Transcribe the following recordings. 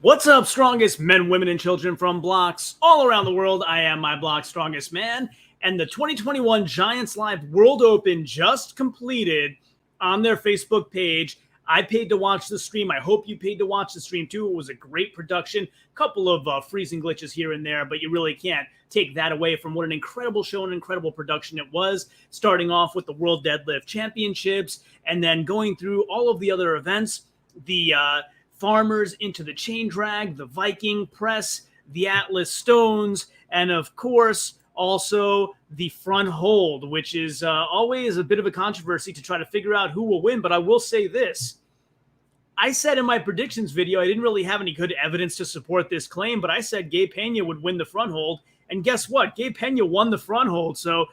What's up, strongest men, women, and children from blocks all around the world? I am my block's strongest man, and the 2021 Giants Live World Open just completed on their Facebook page. I paid to watch the stream. I hope you paid to watch the stream too. It was a great production. Couple of freezing glitches here and there, but you really can't take that away from what an incredible show and incredible production it was. Starting off with the World Deadlift Championships and then going through all of the other events. The Farmers into the chain drag, the Viking press, the Atlas stones, and of course, also the front hold, which is always a bit of a controversy to try to figure out who will win. But I will say this. I said in my predictions video, I didn't really have any good evidence to support this claim, but I said Gabe Pena would win the front hold. And guess what? Gabe Pena won the front hold. So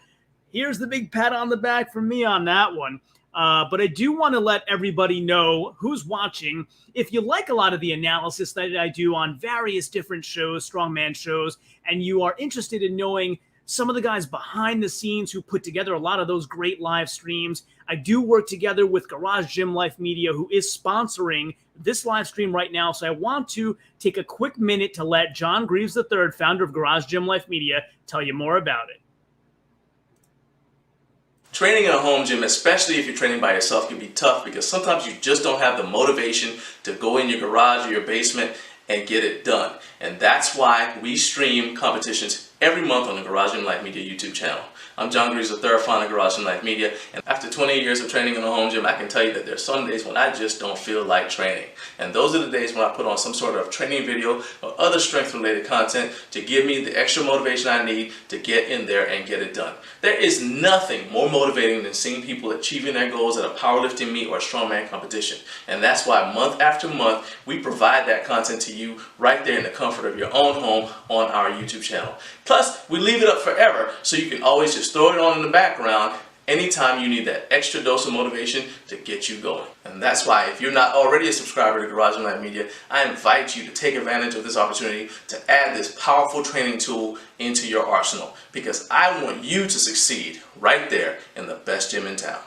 here's the big pat on the back from me on that one. But I do want to let everybody know who's watching. If you like a lot of the analysis that I do on various different shows, strongman shows, and you are interested in knowing some of the guys behind the scenes who put together a lot of those great live streams, I do work together with Gymlife Media, who is sponsoring this live stream right now. So I want to take a quick minute to let John Greaves III, founder of Gymlife Media, tell you more about it. Training in a home gym, especially if you're training by yourself, can be tough because sometimes you just don't have the motivation to go in your garage or your basement and get it done. And that's why we stream competitions every month on the Gymlife Media YouTube channel. I'm John Greaves III, founder of Gymlife Media, and after 20 years of training in a home gym, I can tell you that there's some days when I just don't feel like training. And those are the days when I put on some sort of training video or other strength-related content to give me the extra motivation I need to get in there and get it done. There is nothing more motivating than seeing people achieving their goals at a powerlifting meet or a strongman competition. And that's why month after month, we provide that content to you right there in the comfort of your own home on our YouTube channel. Plus, we leave it up forever so you can always just throw it on in the background anytime you need that extra dose of motivation to get you going. And that's why if you're not already a subscriber to Gymlife Media, I invite you to take advantage of this opportunity to add this powerful training tool into your arsenal, because I want you to succeed right there in the best gym in town.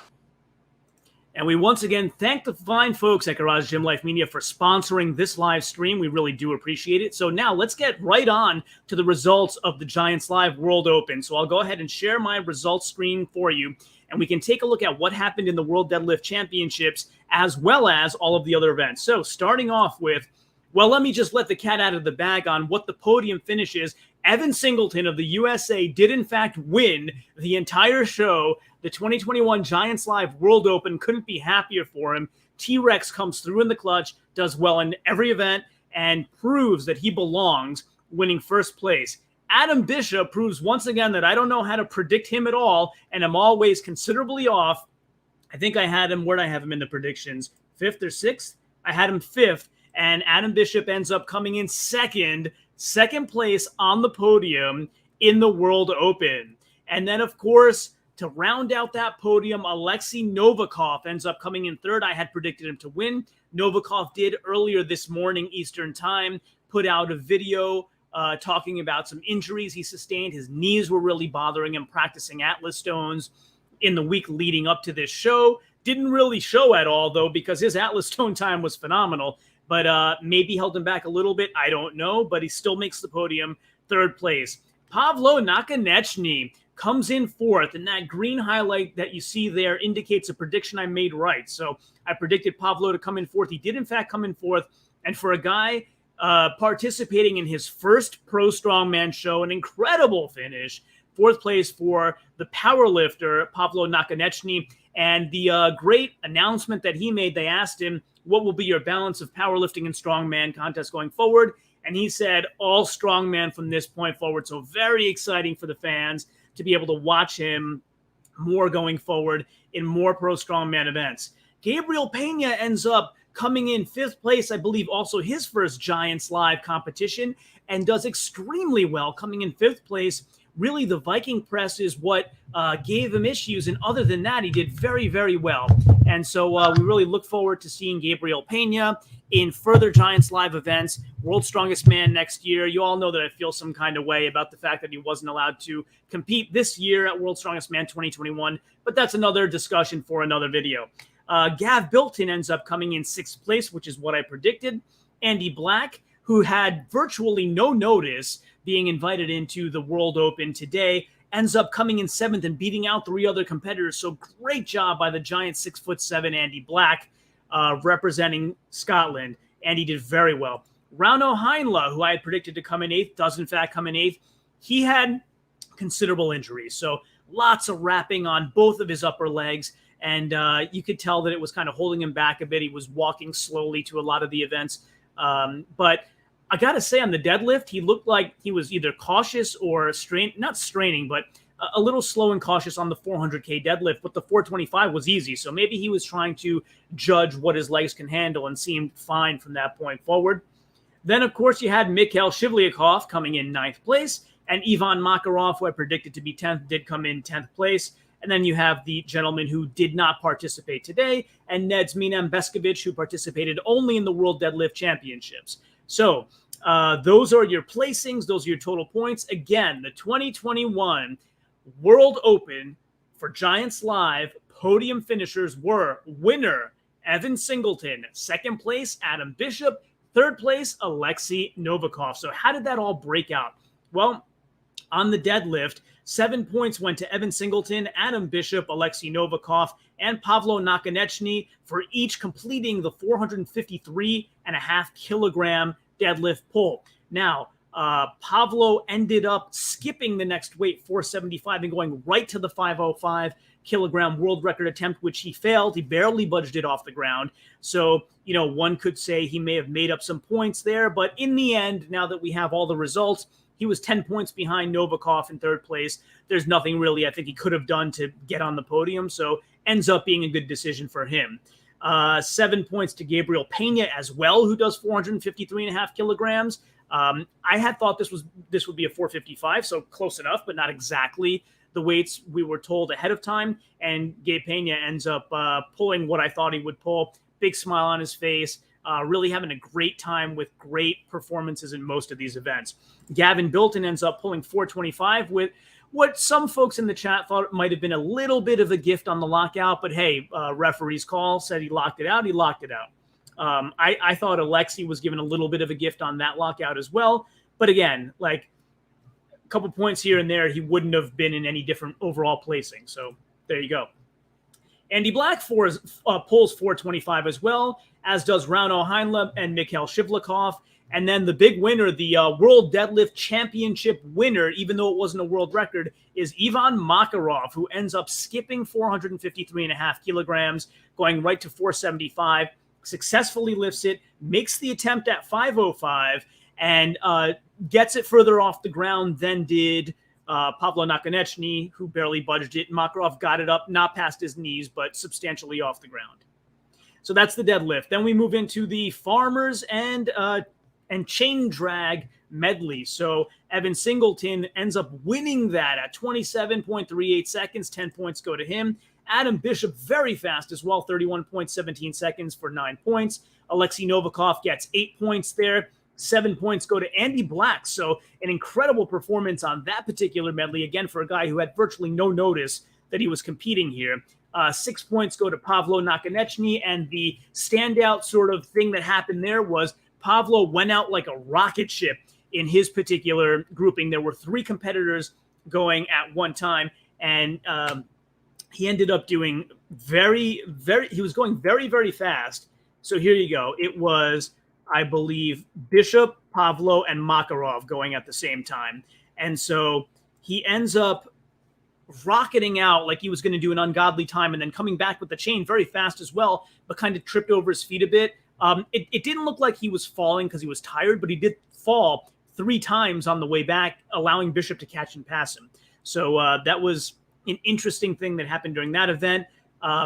And we once again thank the fine folks at Gymlife Media for sponsoring this live stream. We really do appreciate it. So now let's get right on to the results of the Giants Live World Open. So I'll go ahead and share my results screen for you, and we can take a look at what happened in the World Deadlift Championships as well as all of the other events. So starting off with, well, let me just let the cat out of the bag on what the podium finishes. Evan Singleton of the USA did in fact win the entire show. The 2021 Giants Live World Open, couldn't be happier for him. T-Rex comes through in the clutch, does well in every event, and proves that he belongs, winning first place. Adam Bishop proves once again that I don't know how to predict him at all, and I'm always considerably off. I think I had him, where'd I have him in the predictions? 5th or 6th? I had him 5th, and Adam Bishop ends up coming in second place on the podium in the World Open. And then, of course, to round out that podium, Alexei Novikov ends up coming in third. I had predicted him to win. Novikov did earlier this morning Eastern time, put out a video talking about some injuries he sustained. His knees were really bothering him practicing Atlas stones in the week leading up to this show. Didn't really show at all, though, because his Atlas stone time was phenomenal. But maybe held him back a little bit. I don't know, but he still makes the podium, third place. Pavlo Nakonechny comes in fourth, and that green highlight that you see there indicates a prediction I made right. So I predicted Pavlo to come in fourth. He did, in fact, come in fourth. And for a guy participating in his first pro strongman show, an incredible finish. Fourth place for the powerlifter, Pavlo Nakonechny. And the great announcement that he made, they asked him, what will be your balance of powerlifting and strongman contests going forward? And he said, all strongman from this point forward. So very exciting for the fans to be able to watch him more going forward in more pro strongman events. Gabriel Pena ends up coming in 5th place, I believe also his first Giants Live competition, and does extremely well, coming in 5th place. Really, the Viking press is what gave him issues, and other than that, he did very, very well. And so we really look forward to seeing Gabriel Pena in further Giants Live events, World's Strongest Man next year. You all know that I feel some kind of way about the fact that he wasn't allowed to compete this year at World's Strongest Man 2021, but that's another discussion for another video. Gav Bilton ends up coming in 6th place, which is what I predicted. Andy Black, who had virtually no notice being invited into the World Open today, ends up coming in 7th and beating out 3 other competitors. So great job by the giant 6'7" Andy Black, representing Scotland. Andy did very well. Rauno Heinla, who I had predicted to come in 8th, does in fact come in 8th. He had considerable injuries, so lots of wrapping on both of his upper legs, and you could tell that it was kind of holding him back a bit. He was walking slowly to a lot of the events, but I got to say, on the deadlift, he looked like he was either cautious or not straining, but a little slow and cautious on the 400K deadlift, but the 425 was easy. So maybe he was trying to judge what his legs can handle and seemed fine from that point forward. Then, of course, you had Mikhail Shivlyakov coming in 9th place, and Ivan Makarov, who I predicted to be 10th, did come in 10th place. And then you have the gentleman who did not participate today, and Nedzminem Beskovic, who participated only in the World Deadlift Championships. So those are your placings. Those are your total points. Again, the 2021 World Open for Giants Live podium finishers were winner Evan Singleton, 2nd place Adam Bishop, 3rd place Alexei Novikov. So how did that all break out? Well, on the deadlift, 7 points went to Evan Singleton, Adam Bishop, Alexei Novikov, and Pavlo Nakonechny for each completing the 453.5 kilogram deadlift pull. Now, Pavlo ended up skipping the next weight, 475, and going right to the 505 kilogram world record attempt, which he failed. He barely budged it off the ground. So, one could say he may have made up some points there, but in the end, now that we have all the results, he was 10 points behind Novikov in 3rd place. There's nothing really I think he could have done to get on the podium, so ends up being a good decision for him. 7 points to Gabriel Pena as well, who does 453.5 kilograms. I had thought this would be a 455, so close enough, but not exactly the weights we were told ahead of time. And Gabe Pena ends up pulling what I thought he would pull. Big smile on his face. Really having a great time with great performances in most of these events. Gavin Bilton ends up pulling 425 with what some folks in the chat thought might have been a little bit of a gift on the lockout, but hey, referee's call said he locked it out. He locked it out. I thought Alexei was given a little bit of a gift on that lockout as well. But again, like a couple points here and there, he wouldn't have been in any different overall placing. So there you go. Andy Black pulls 425 as well, as does Rauno Heinla and Mikhail Shivlyakov. And then the big winner, the World Deadlift Championship winner, even though it wasn't a world record, is Ivan Makarov, who ends up skipping 453.5 kilograms, going right to 475, successfully lifts it, makes the attempt at 505, and gets it further off the ground than did Pavlo Nakonechny, who barely budged it. Makarov got it up, not past his knees, but substantially off the ground. So that's the deadlift. Then we move into the farmers and chain drag medley. So Evan Singleton ends up winning that at 27.38 seconds. 10 points go to him. Adam Bishop, very fast as well, 31.17 seconds for 9 points. Alexei Novikov gets 8 points there. 7 points go to Andy Black. So an incredible performance on that particular medley, again, for a guy who had virtually no notice that he was competing here. 6 points go to Pavlo Nakonechny, and the standout sort of thing that happened there was Pavlo went out like a rocket ship in his particular grouping. There were 3 competitors going at one time, and he ended up doing he was going very, very fast. So here you go. It was, I believe, Bishop, Pavlo, and Makarov going at the same time. And so he ends up rocketing out like he was going to do an ungodly time and then coming back with the chain very fast as well, but kind of tripped over his feet a bit. It didn't look like he was falling because he was tired, but he did fall 3 times on the way back, allowing Bishop to catch and pass him. So that was an interesting thing that happened during that event.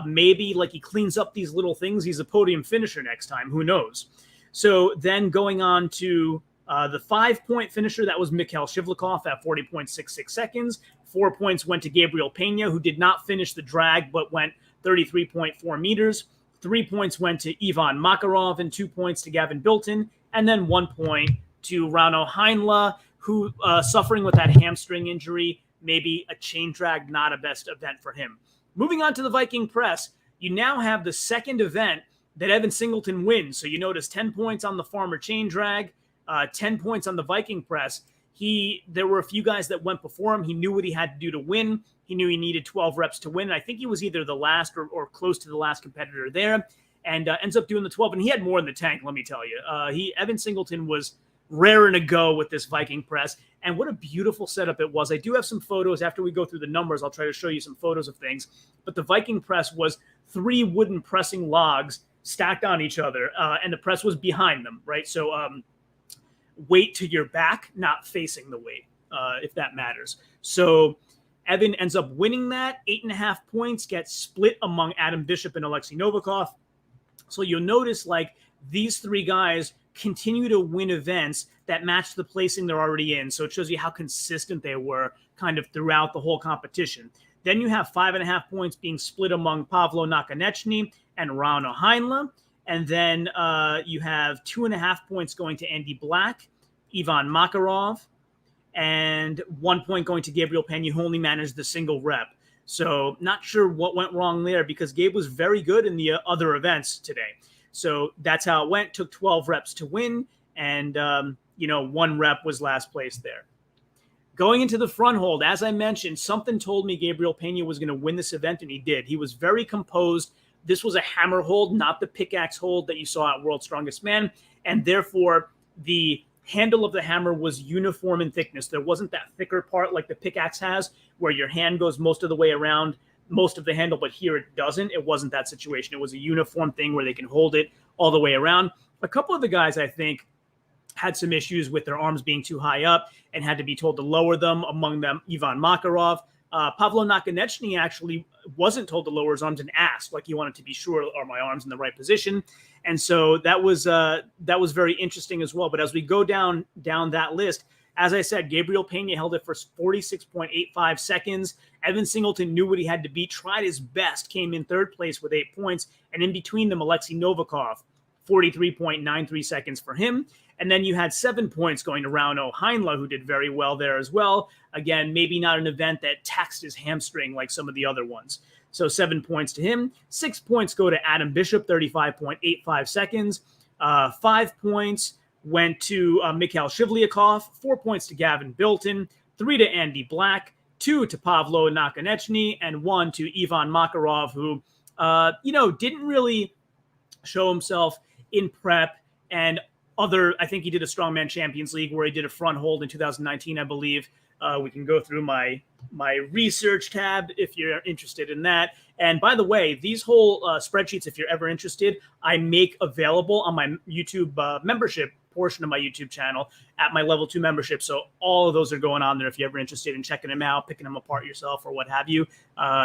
Maybe like he cleans up these little things. He's a podium finisher next time. Who knows? So then going on to the 5-point finisher, that was Mikhail Shivlyakov at 40.66 seconds. 4 points went to Gabriel Pena, who did not finish the drag, but went 33.4 meters. 3 points went to Ivan Makarov and 2 points to Gavin Bilton. And then 1 point to Rauno Heinla, who suffering with that hamstring injury, maybe a chain drag, not a best event for him. Moving on to the Viking press, you now have the second event that Evan Singleton wins. So you notice 10 points on the farmer chain drag, 10 points on the Viking press. There were a few guys that went before him. He knew what he had to do to win. He knew he needed 12 reps to win. And I think he was either the last or close to the last competitor there, and ends up doing the 12. And he had more in the tank, let me tell you. Evan Singleton was raring to go with this Viking press. And what a beautiful setup it was. I do have some photos. After we go through the numbers, I'll try to show you some photos of things. But the Viking press was 3 wooden pressing logs stacked on each other, and the press was behind them, right? So weight to your back, not facing the weight, if that matters. So Evan ends up winning that. 8.5 points get split among Adam Bishop and Alexei Novikov. So you'll notice, like, these 3 guys continue to win events that match the placing they're already in. So it shows you how consistent they were kind of throughout the whole competition. Then you have 5.5 points being split among Pavlo Nakonechny and Rauno Heinle. And then you have 2.5 points going to Andy Black, Ivan Makarov, and 1 point going to Gabriel Pena, who only managed the single rep. So not sure what went wrong there, because Gabe was very good in the other events today. So that's how it went. Took 12 reps to win, and 1 rep was last place there. Going into the front hold, as I mentioned, something told me Gabriel Pena was going to win this event, and he did. He was very composed. This was a hammer hold, not the pickaxe hold that you saw at World's Strongest Man, and therefore the handle of the hammer was uniform in thickness. There wasn't that thicker part like the pickaxe has, where your hand goes most of the way around most of the handle, but here it doesn't. It wasn't that situation. It was a uniform thing where they can hold it all the way around. A couple of the guys, I think, had some issues with their arms being too high up and had to be told to lower them, among them Ivan Makarov. Pavlo Nakonechny actually wasn't told to lower his arms and asked, like he wanted to be sure, are my arms in the right position? And so that was very interesting as well. But as we go down that list, as I said, Gabriel Pena held it for 46.85 seconds. Evan Singleton knew what he had to be, tried his best, came in 3rd place with 8 points. And in between them, Alexei Novikov, 43.93 seconds for him. And then you had 7 points going to Rauno Heinle, who did very well there as well. Again, maybe not an event that taxed his hamstring like some of the other ones. So 7 points to him. 6 points go to Adam Bishop, 35.85 seconds. 5 points went to Mikhail Shivlyakov. 4 points to Gavin Bilton. 3 to Andy Black. 2 to Pavlo Nakonechny. And 1 to Ivan Makarov, who, didn't really show himself in prep. And I think he did a Strongman Champions League where he did a front hold in 2019, I believe. We can go through my research tab if you're interested in that. And by the way, these whole spreadsheets, if you're ever interested, I make available on my YouTube membership portion of my YouTube channel at my level 2 membership. So all of those are going on there if you're ever interested in checking them out, picking them apart yourself or what have you.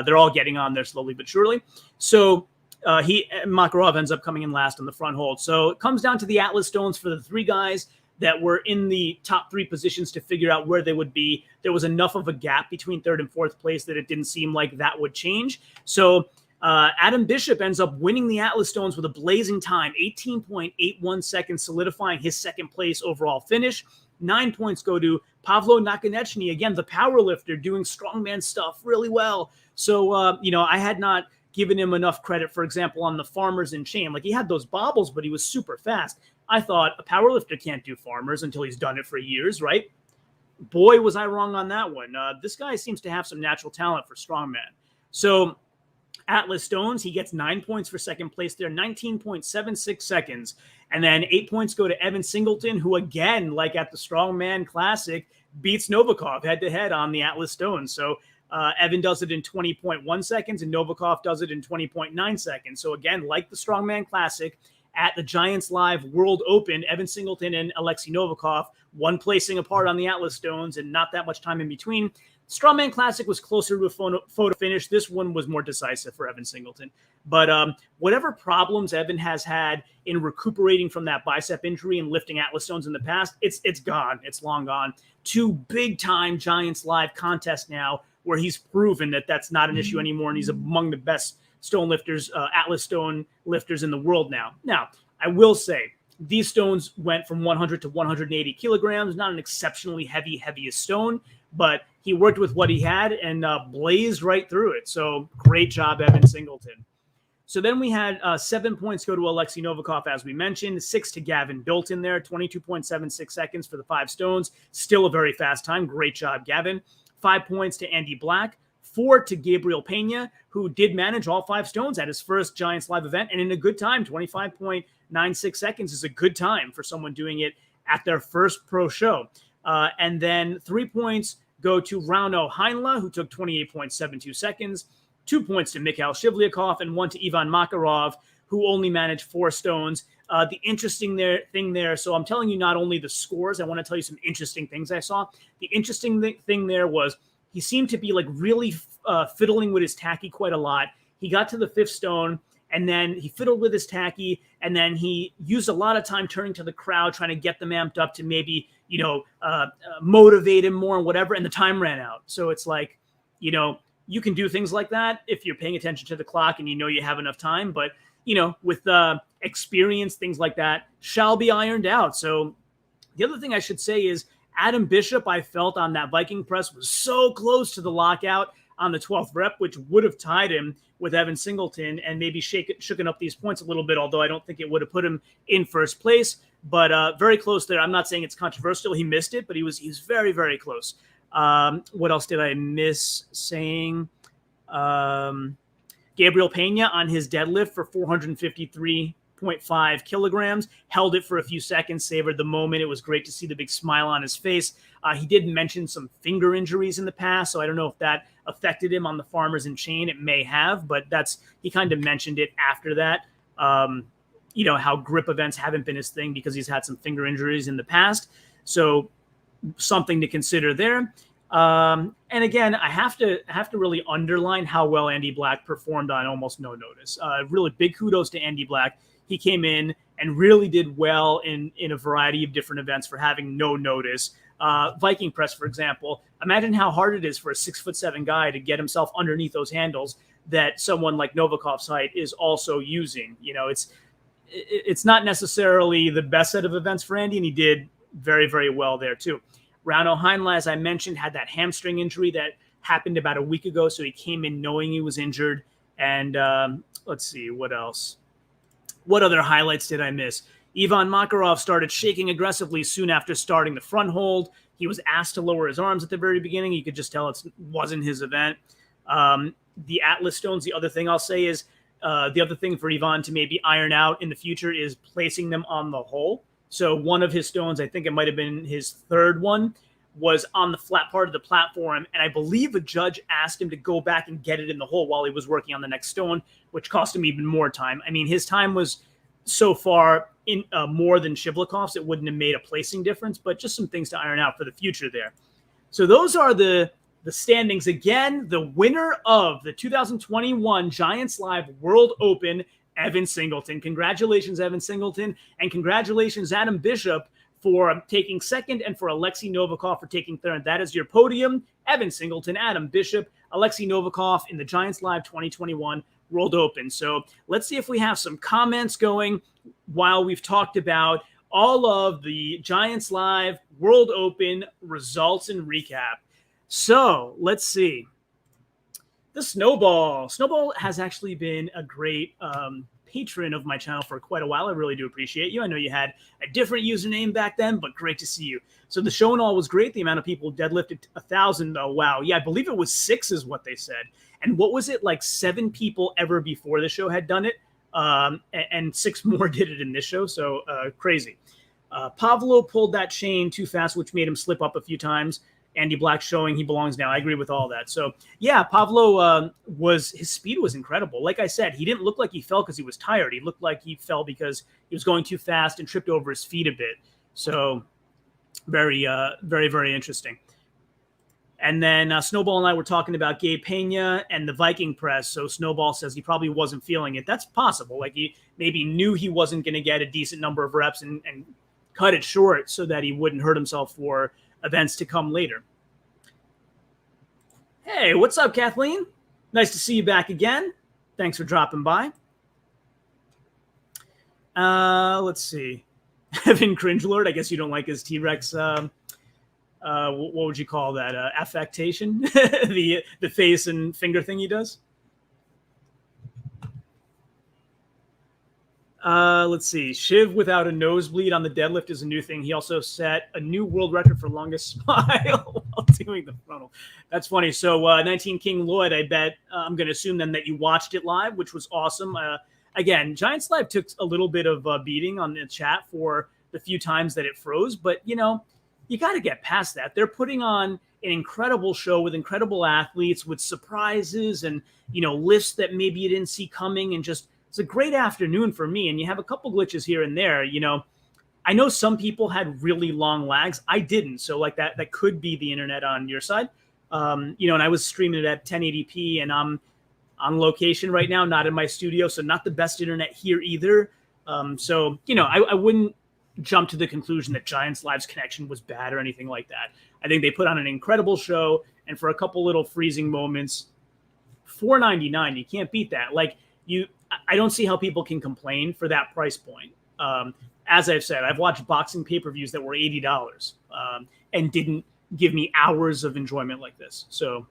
They're all getting on there slowly but surely. So Makarov ends up coming in last on the front hold. So it comes down to the Atlas stones for the 3 guys that were in the top 3 positions to figure out where they would be. There was enough of a gap between 3rd and 4th place that it didn't seem like that would change. So Adam Bishop ends up winning the Atlas stones with a blazing time, 18.81 seconds, solidifying his 2nd place overall finish. 9 points go to Pavlo Nakonechny, again, the power lifter, doing strongman stuff really well. So, I had not given him enough credit, for example, on the farmers and chain. Like, he had those bobbles, but he was super fast. I thought a powerlifter can't do farmers until he's done it for years, right? Boy, was I wrong on that one. This guy seems to have some natural talent for strongman. So Atlas Stones, he gets 9 points for 2nd place there, 19.76 seconds. And then 8 points go to Evan Singleton, who again, like at the Strongman Classic, beats Novikov head-to-head on the Atlas Stones. So Evan does it in 20.1 seconds, and Novikov does it in 20.9 seconds. So again, like the Strongman Classic, at the Giants Live World Open, Evan Singleton and Alexei Novikov, one placing apart on the Atlas Stones and not that much time in between. Strongman Classic was closer to a photo finish. This one was more decisive for Evan Singleton. But whatever problems Evan has had in recuperating from that bicep injury and lifting Atlas Stones in the past, it's gone. It's long gone. 2 big-time Giants Live contests now where he's proven that that's not an issue anymore, and he's among the best stone lifters, Atlas Stone lifters in the world now. Now, I will say, these stones went from 100 to 180 kilograms, not an exceptionally heaviest stone, but he worked with what he had and blazed right through it. So great job, Evan Singleton. So then we had 7 points go to Alexei Novikov, as we mentioned, 6 to Gavin built in there, 22.76 seconds for the 5 stones. Still a very fast time. Great job, Gavin. 5 points to Andy Black, 4 to Gabriel Pena, who did manage all 5 stones at his first Giants Live event and in a good time. 25.96 seconds is a good time for someone doing it at their first pro show. And then 3 points go to Rauno Heinla, who took 28.72 seconds. 2 points to Mikhail Shivlyakov, and 1 to Ivan Makarov, who only managed 4 stones. The interesting thing there, so I'm telling you not only the scores, I want to tell you some interesting things I saw. The interesting thing there was he seemed to be like really fiddling with his tacky quite a lot. He got to the 5th stone, and then he fiddled with his tacky, and then he used a lot of time turning to the crowd, trying to get them amped up to maybe, motivate him more and whatever, and the time ran out. So it's like, you can do things like that if you're paying attention to the clock and you have enough time. But, with experience, things like that shall be ironed out. So the other thing I should say is Adam Bishop, I felt on that Viking press, was so close to the lockout on the 12th rep, which would have tied him with Evan Singleton and maybe shooken up these points a little bit, although I don't think it would have put him in first place. But very close there. I'm not saying it's controversial. He missed it, but he was very, very close. What else did I miss saying? Gabriel Pena on his deadlift for 453.5 kilograms, held it for a few seconds, savored the moment. It was great to see the big smile on his face. He did mention some finger injuries in the past, so I don't know if that affected him on the Farmers and Chain. It may have, but he kind of mentioned it after that. How grip events haven't been his thing because he's had some finger injuries in the past. So something to consider there. And again, I have to really underline how well Andy Black performed on almost no notice. Really big kudos to Andy Black. He came in and really did well in a variety of different events for having no notice. Viking press, for example, imagine how hard it is for a 6'7" guy to get himself underneath those handles that someone like Novikov's height is also using. It's not necessarily the best set of events for Andy, and he did very, very well there too. Rauno Heinla, as I mentioned, had that hamstring injury that happened about a week ago, so he came in knowing he was injured. And let's see, what else? What other highlights did I miss? Ivan Makarov started shaking aggressively soon after starting the front hold. He was asked to lower his arms at the very beginning. You could just tell it wasn't his event. The Atlas stones, the other thing I'll say is, the other thing for Ivan to maybe iron out in the future is placing them on the hole. So one of his stones, I think it might have been his 3rd one, was on the flat part of the platform. And I believe a judge asked him to go back and get it in the hole while he was working on the next stone, which cost him even more time. I mean, his time was so far in more than Shivlakov's. It wouldn't have made a placing difference, but just some things to iron out for the future there. So those are the standings. Again, the winner of the 2021 Giants Live World Open, Evan Singleton. Congratulations, Evan Singleton, and congratulations, Adam Bishop, for taking 2nd and for Alexei Novikov for taking 3rd. That is your podium. Evan Singleton, Adam Bishop, Alexei Novikov in the Giants Live 2021 World Open. So let's see if we have some comments going while we've talked about all of the Giants Live World Open results and recap. So let's see. The Snowball. Snowball has actually been a great patron of my channel for quite a while. I really do appreciate you. I know you had a different username back then, but great to see you. So the show and all was great. The amount of people deadlifted 1,000. Oh, wow. Yeah, I believe it was 6 is what they said. And what was it, like 7 people ever before the show had done it? And 6 more did it in this show. So crazy. Pavlo pulled that chain too fast, which made him slip up a few times. Andy Black showing he belongs now. I agree with all that. So, yeah, Pavlo, his speed was incredible. Like I said, he didn't look like he fell because he was tired. He looked like he fell because he was going too fast and tripped over his feet a bit. So, very, very, very interesting. And then Snowball and I were talking about Gabe Pena and the Viking press. So, Snowball says he probably wasn't feeling it. That's possible. Like he maybe knew he wasn't going to get a decent number of reps and cut it short so that he wouldn't hurt himself for events to come later. Hey, what's up, Kathleen? Nice to see you back again. Thanks for dropping by. Let's see. Evan Cringelord, I guess you don't like his T-Rex, what would you call that? Affectation? the face and finger thing he does? Let's see. Shiv without a nosebleed on the deadlift is a new thing. He also set a new world record for longest smile while doing the frontal. That's funny. So 19 King Lloyd, I bet I'm going to assume then that you watched it live, which was awesome. Again, Giants Live took a little bit of beating on the chat for the few times that it froze, but you got to get past that. They're putting on an incredible show with incredible athletes, with surprises and lifts that maybe you didn't see coming, and just it's a great afternoon for me. And you have a couple glitches here and there. I know some people had really long lags. I didn't. So like that could be the internet on your side. And I was streaming it at 1080p, and I'm on location right now, not in my studio. So not the best internet here either. So I wouldn't jump to the conclusion that Giants Live's connection was bad or anything like that. I think they put on an incredible show. And for a couple little freezing moments, $4.99, you can't beat that. I don't see how people can complain for that price point. As I've said, I've watched boxing pay-per-views that were $80 and didn't give me hours of enjoyment like this. So,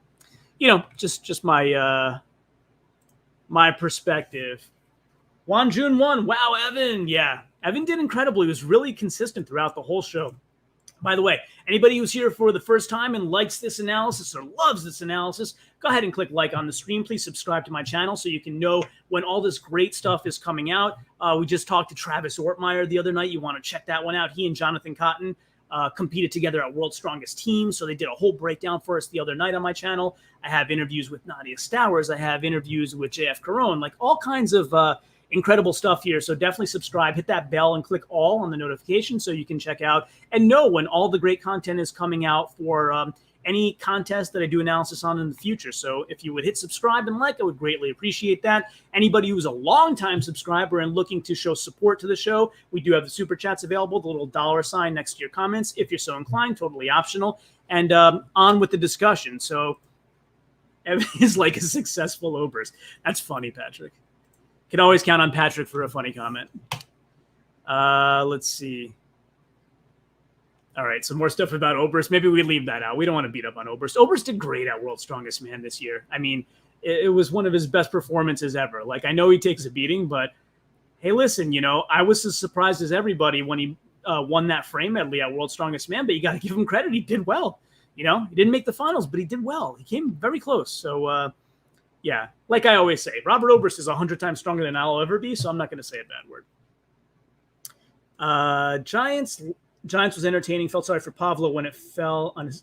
just my my perspective. Juan Jun won. Wow, Evan. Yeah, Evan did incredible. He was really consistent throughout the whole show. By the way, anybody who's here for the first time and likes this analysis or loves this analysis, go ahead and click like on the stream. Please subscribe to my channel so you can know when all this great stuff is coming out. We just talked to Travis Ortmeyer the other night. You want to check that one out. He and Jonathan Cotton competed together at World's Strongest Team. So they did a whole breakdown for us the other night on my channel. I have interviews with Nadia Stowers. I have interviews with JF Caron, like all kinds of incredible stuff here. So definitely subscribe, hit that bell, and click all on the notification so you can check out and know when all the great content is coming out for any contest that I do analysis on in the future. So if you would hit subscribe and like, I would greatly appreciate that. Anybody who's a longtime subscriber and looking to show support to the show, we do have the super chats available, the little $ next to your comments, if you're so inclined, totally optional. And on with the discussion. So Evan is like a successful Oberst. That's funny, Patrick. Can always count on Patrick for a funny comment. Let's see. All right, some more stuff about Oberst. Maybe we leave that out. We don't want to beat up on Oberst. Oberst did great at World's Strongest Man this year. I mean, it was one of his best performances ever. Like, I know he takes a beating, but hey, listen, I was as surprised as everybody when he won that frame medley at World's Strongest Man, but you got to give him credit. He did well. He didn't make the finals, but he did well. He came very close. So, yeah, like I always say, Robert Oberst is 100 times stronger than I'll ever be, so I'm not going to say a bad word. Giants was entertaining. Felt sorry for Pavlo when it fell on his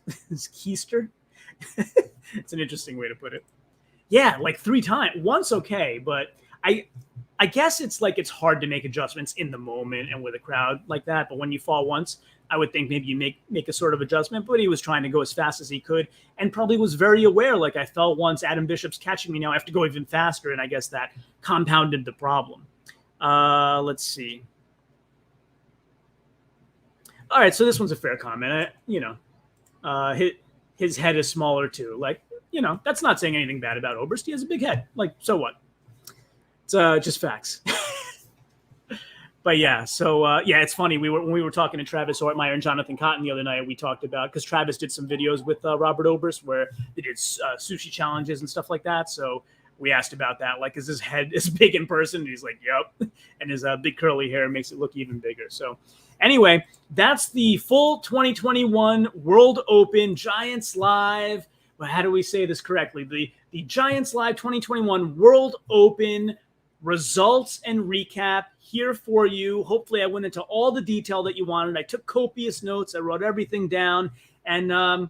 keister. It's an interesting way to put it. Yeah, like 3 times. Once, okay, but I guess it's like it's hard to make adjustments in the moment and with a crowd like that. But when you fall once, I would think maybe you make a sort of adjustment. But he was trying to go as fast as he could and probably was very aware. Like, I fell once, Adam Bishop's catching me now. I have to go even faster. And I guess that compounded the problem. Let's see. All right, so this one's a fair comment. His head is smaller too. Like, that's not saying anything bad about Oberst. He has a big head. Like, so what? It's just facts. But yeah, so it's funny. When we were talking to Travis Ortmeyer and Jonathan Cotton the other night, we talked about, because Travis did some videos with Robert Oberst where they did sushi challenges and stuff like that. So we asked about that. Like, is his head as big in person? And he's like, yep. And his big curly hair makes it look even bigger. So anyway, that's the full 2021 World Open Giants Live. Well, how do we say this correctly? The Giants Live 2021 World Open results and recap here for you. Hopefully I went into all the detail that you wanted. I took copious notes. I wrote everything down. And I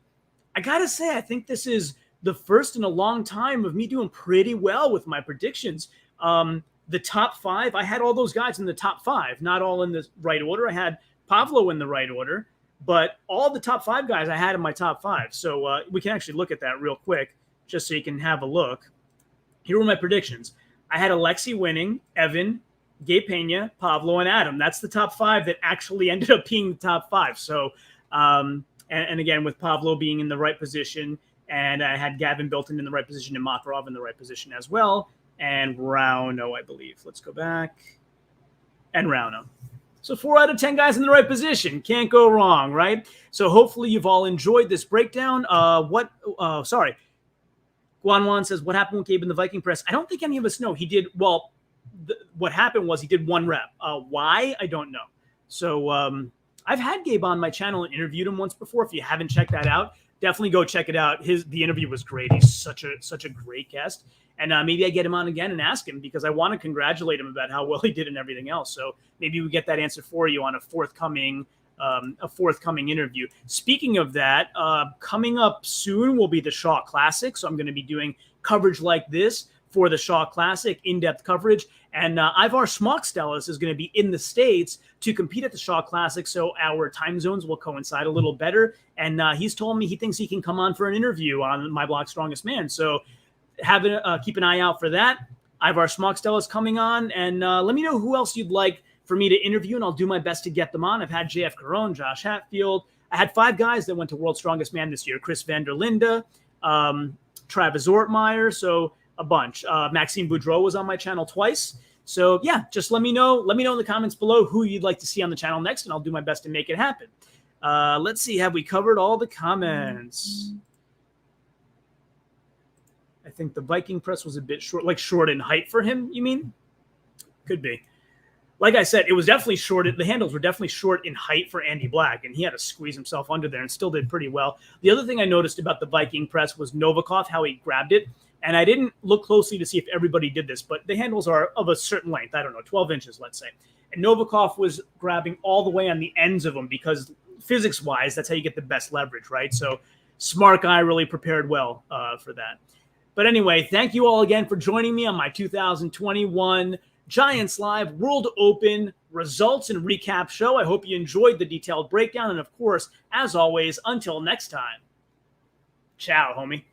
got to say, I think this is the first in a long time of me doing pretty well with my predictions. The top 5, I had all those guys in the top 5, not all in the right order. I had Pavlo in the right order, but all the top 5 guys I had in my top 5. So we can actually look at that real quick just so you can have a look. Here were my predictions. I had Alexi winning, Evan, Gabe Pena, Pavlo, and Adam. That's the top 5 that actually ended up being the top 5. So, and again, with Pavlo being in the right position, and I had Gavin Bilton in the right position and Makarov in the right position as well, and Rauno, I believe. Let's go back. And Rauno. So 4 out of 10 guys in the right position. Can't go wrong, right? So hopefully you've all enjoyed this breakdown. Guanwan says, what happened with Gabe in the Viking press? I don't think any of us know. He did, well, what happened was he did 1 rep. Why? I don't know. So I've had Gabe on my channel and interviewed him once before. If you haven't checked that out, definitely go check it out. The interview was great. He's such a great guest. And maybe I get him on again and ask him, because I want to congratulate him about how well he did and everything else. So maybe we get that answer for you on a forthcoming interview. Speaking of that, coming up soon will be the Shaw Classic. So I'm going to be doing coverage like this for the Shaw Classic, in-depth coverage. And Ivar Smockstellis is going to be in the States to compete at the Shaw Classic, so our time zones will coincide a little better. And he's told me he thinks he can come on for an interview on My Block Strongest Man. So keep an eye out for that. Ivar Smockstellis coming on. And let me know who else you'd like for me to interview, and I'll do my best to get them on. I've had JF Caron, Josh Hatfield. I had 5 guys that went to World's Strongest Man this year. Chris van der Linde, Travis Ortmeyer, so a bunch. Maxime Boudreau was on my channel twice. So yeah, just let me know. Let me know in the comments below who you'd like to see on the channel next, and I'll do my best to make it happen. Let's see. Have we covered all the comments? I think the Viking press was a bit short, like short in height for him, you mean? Could be. Like I said, it was definitely short. The handles were definitely short in height for Andy Black, and he had to squeeze himself under there and still did pretty well. The other thing I noticed about the Viking press was Novikov, how he grabbed it. And I didn't look closely to see if everybody did this, but the handles are of a certain length. I don't know, 12 inches, let's say. And Novikov was grabbing all the way on the ends of them, because physics-wise, that's how you get the best leverage, right? So smart guy, really prepared well for that. But anyway, thank you all again for joining me on my 2021 Giants Live World Open results and recap show. I hope you enjoyed the detailed breakdown. And of course, as always, until next time, ciao, homie.